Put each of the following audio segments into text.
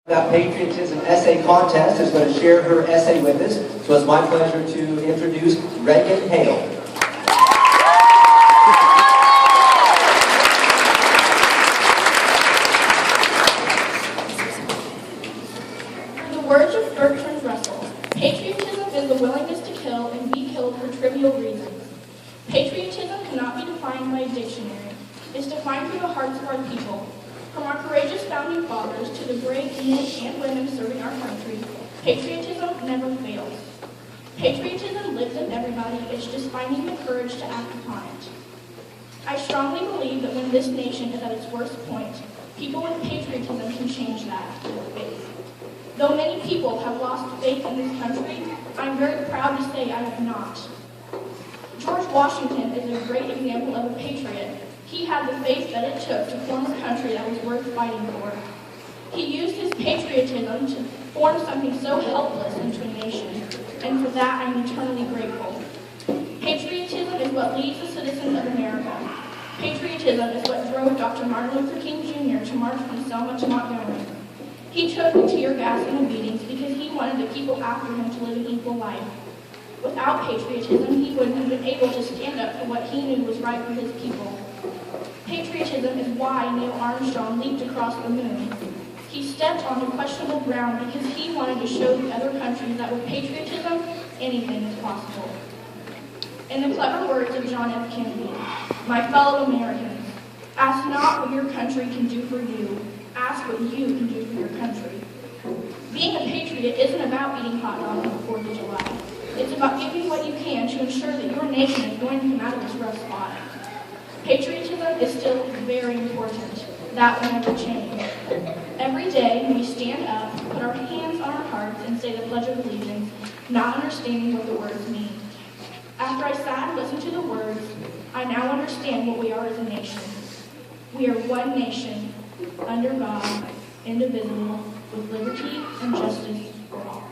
That Patriotism Essay Contest is going to share her essay with us. So it's my pleasure to introduce Rea Hale. In the words of Bertrand Russell, patriotism is the willingness to kill and be killed for trivial reasons. Patriotism cannot be defined by a dictionary. It's defined through the hearts of our people. From our courageous founding fathers to the brave men and women serving our country, patriotism never fails. Patriotism lives in everybody, it's just finding the courage to act upon it. I strongly believe that when this nation is at its worst point, people with patriotism can change that with faith. Though many people have lost faith in this country, I'm very proud to say I have not. George Washington is a great example of a patriot. He had the faith that it took to form a country that was worth fighting for. He used his patriotism to form something so helpless into a nation, and for that I'm eternally grateful. Patriotism is what leads the citizens of America. Patriotism is what drove Dr. Martin Luther King Jr. to march from Selma to Montgomery. He took the tear gas and the beatings because he wanted the people after him to live an equal life. Without patriotism, he wouldn't have been able to stand up for what he knew was right for his people. Patriotism is why Neil Armstrong leaped across the moon. He stepped onto questionable ground because he wanted to show the other countries that with patriotism, anything is possible. In the clever words of John F. Kennedy, my fellow Americans, ask not what your country can do for you, ask what you can do for your country. Being a patriot isn't about eating hot dogs on the 4th of July. It's about giving what you can to ensure that your nation is going to come out of this rough spot. Patriotism is still very important. That will never change. Every day we stand up, put our hands on our hearts, and say the Pledge of Allegiance, not understanding what the words mean. After I sat and listened to the words, I now understand what we are as a nation. We are one nation, under God, indivisible, with liberty and justice for all.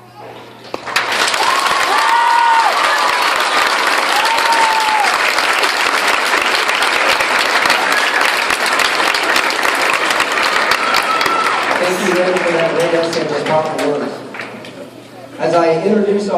Thank you, Rea, for that great essay and those powerful words. As I introduce